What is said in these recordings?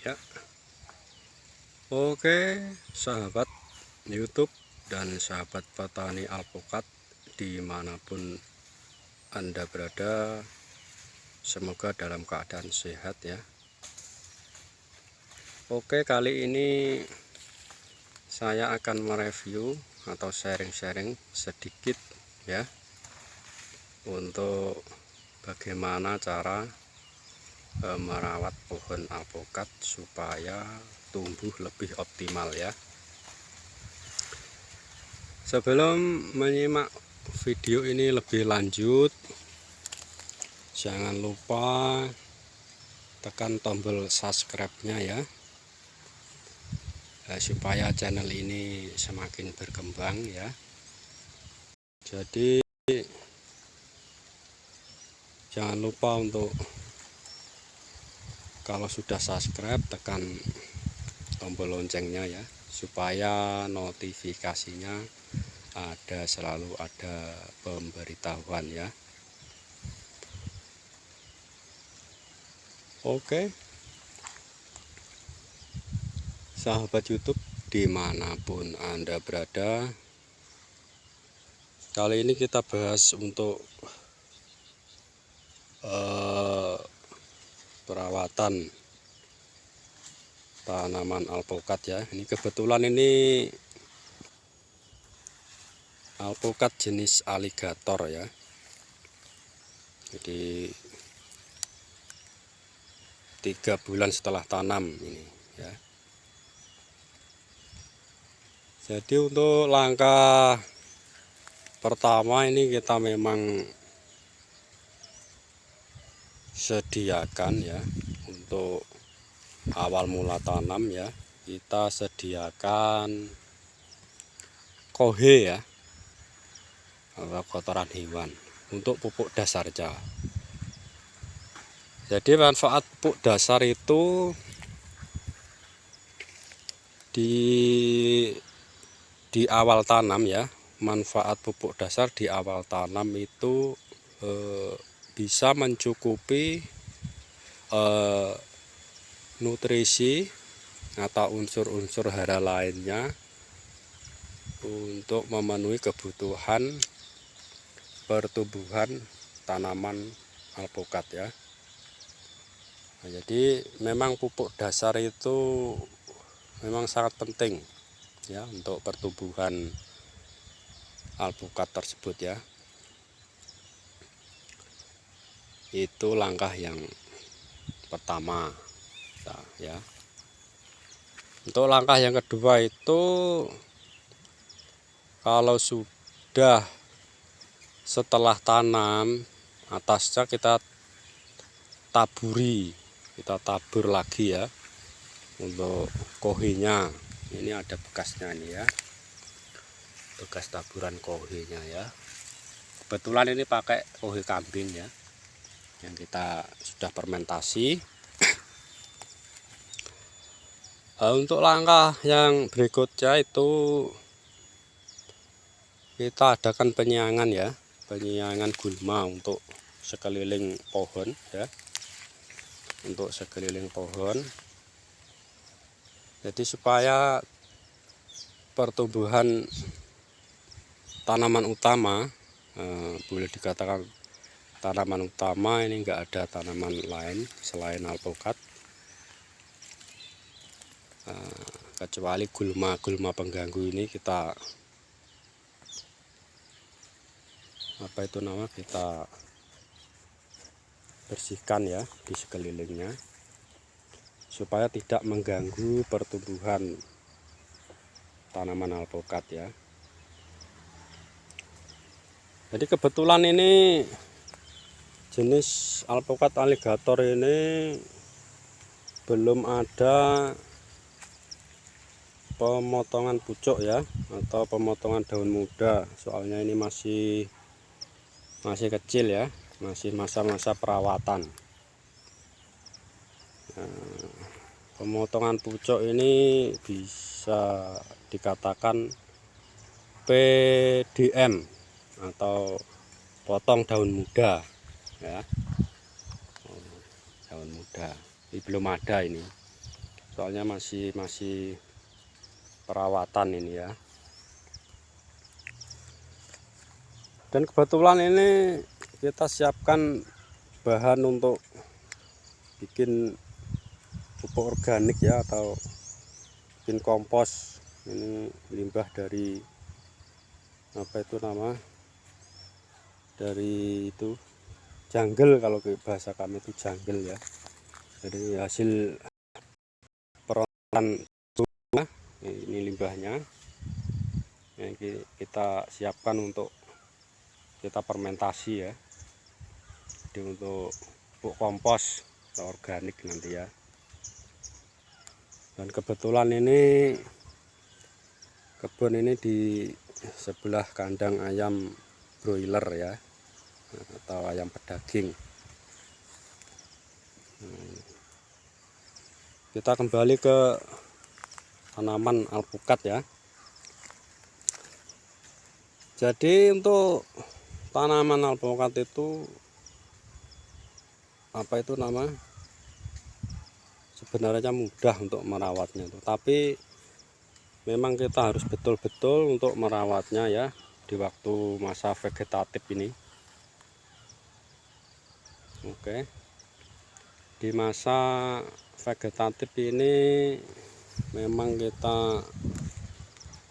Ya, oke sahabat YouTube dan sahabat petani alpukat dimanapun Anda berada, semoga dalam keadaan sehat ya. Oke, kali ini saya akan mereview atau sharing-sharing sedikit ya untuk bagaimana cara merawat pohon alpukat supaya tumbuh lebih optimal ya. Sebelum menyimak video ini lebih lanjut, jangan lupa tekan tombol subscribe-nya ya, supaya channel ini semakin berkembang ya. Jadi jangan lupa untuk kalau sudah subscribe tekan tombol loncengnya ya, supaya notifikasinya selalu ada pemberitahuan ya. Oke sahabat YouTube dimanapun Anda berada, kali ini kita bahas untuk perawatan tanaman alpukat ya. Ini kebetulan ini alpukat jenis aligator ya. Jadi 3 bulan setelah tanam ini ya. Jadi untuk langkah pertama ini kita memang sediakan ya, untuk awal mula tanam ya, kita sediakan kohe ya, atau kotoran hewan untuk pupuk dasarnya. Jadi manfaat pupuk dasar itu di awal tanam ya. Manfaat pupuk dasar di awal tanam itu bisa mencukupi nutrisi atau unsur-unsur hara lainnya untuk memenuhi kebutuhan pertumbuhan tanaman alpukat ya. Nah, jadi memang pupuk dasar itu memang sangat penting ya untuk pertumbuhan alpukat tersebut ya. Itu langkah yang pertama ya. Untuk langkah yang kedua itu, kalau sudah setelah tanam, atasnya kita tabur lagi ya untuk kohenya. Ini ada bekasnya nih ya, bekas taburan kohenya ya. Kebetulan ini pakai kohe kambing ya, yang kita sudah fermentasi. Untuk langkah yang berikutnya itu kita adakan penyiangan ya, penyiangan gulma untuk sekeliling pohon ya, untuk sekeliling pohon. Jadi supaya pertumbuhan tanaman utama, boleh dikatakan tanaman utama ini, enggak ada tanaman lain selain alpukat, kecuali gulma pengganggu ini kita kita bersihkan ya di sekelilingnya, supaya tidak mengganggu pertumbuhan tanaman alpukat ya. Jadi kebetulan ini jenis alpukat aligator ini belum ada pemotongan pucuk ya, atau pemotongan daun muda, soalnya ini masih kecil ya, masih masa-masa perawatan. Pemotongan pucuk ini bisa dikatakan PDM atau potong daun muda ya. Daun muda ini belum ada ini. soalnya masih perawatan ini ya. Dan kebetulan ini kita siapkan bahan untuk bikin pupuk organik ya, atau bikin kompos. Ini limbah dari apa itu nama, dari itu jungle, kalau ke bahasa kami itu jungle ya. Jadi hasil perawatan ini limbahnya yang kita siapkan untuk kita fermentasi ya. Jadi untuk pupuk kompos atau organik nanti ya. Dan kebetulan ini kebun ini di sebelah kandang ayam broiler ya, atau ayam pedaging. Kita kembali ke tanaman alpukat ya. Jadi untuk tanaman alpukat itu apa itu nama, sebenarnya mudah untuk merawatnya itu, tapi memang kita harus betul-betul untuk merawatnya ya di waktu masa vegetatif ini. Oke, di masa vegetatif ini memang kita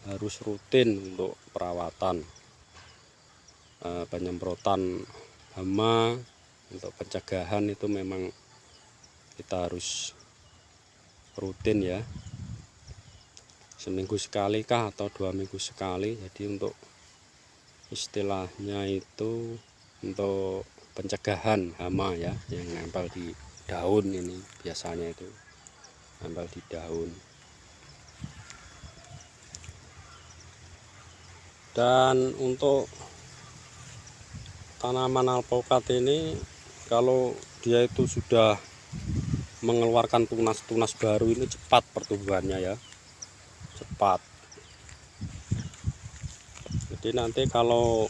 harus rutin untuk perawatan, penyemprotan hama, untuk pencegahan itu memang kita harus rutin ya, seminggu sekali kah atau 2 minggu sekali. Jadi untuk istilahnya itu untuk pencegahan hama ya, yang nempel di daun. Ini biasanya itu nempel di daun. Dan untuk tanaman alpukat ini, kalau dia itu sudah mengeluarkan tunas-tunas baru, ini cepat pertumbuhannya ya, cepat. Jadi nanti kalau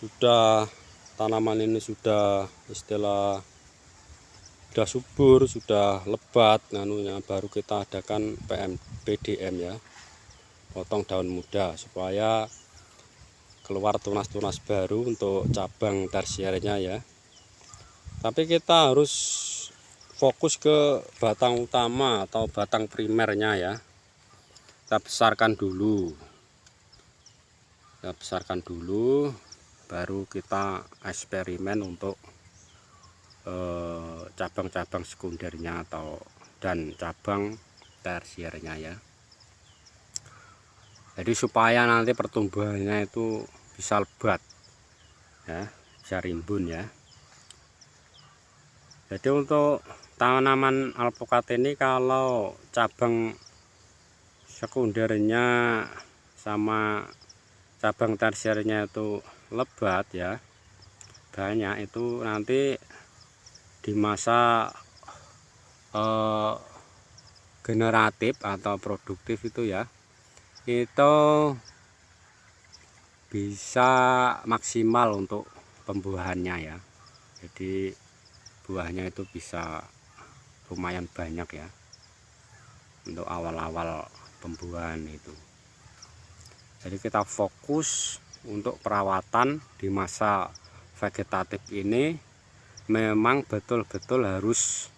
sudah tanaman ini sudah istilah sudah subur, sudah lebat nanunya, baru kita adakan PDM ya, potong daun muda, supaya keluar tunas-tunas baru untuk cabang tersiernya ya. Tapi kita harus fokus ke batang utama atau batang primernya ya. Kita besarkan dulu, baru kita eksperimen untuk cabang-cabang sekundernya dan cabang tersiernya ya. Jadi supaya nanti pertumbuhannya itu bisa lebat ya, bisa rimbun ya. Jadi untuk tanaman alpukat ini, kalau cabang sekundernya sama cabang tersiernya itu lebat ya, banyak, itu nanti di masa generatif atau produktif itu ya, itu bisa maksimal untuk pembuahannya ya. Jadi buahnya itu bisa lumayan banyak ya untuk awal-awal pembuahan itu. Jadi kita fokus untuk perawatan di masa vegetatif ini, memang betul-betul harus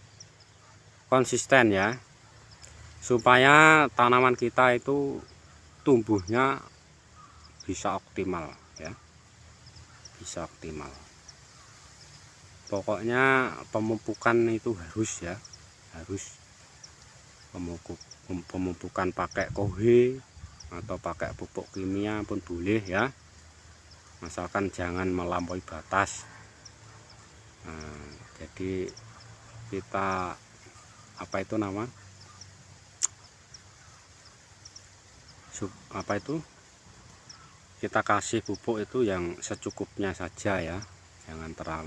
konsisten ya, supaya tanaman kita itu tumbuhnya bisa optimal ya, bisa optimal. Pokoknya pemupukan itu harus ya, harus pemupukan pakai kohe atau pakai pupuk kimia pun boleh ya, asalkan jangan melampaui batas. Nah, jadi kita apa itu nama, kita kasih pupuk itu yang secukupnya saja ya, jangan terlalu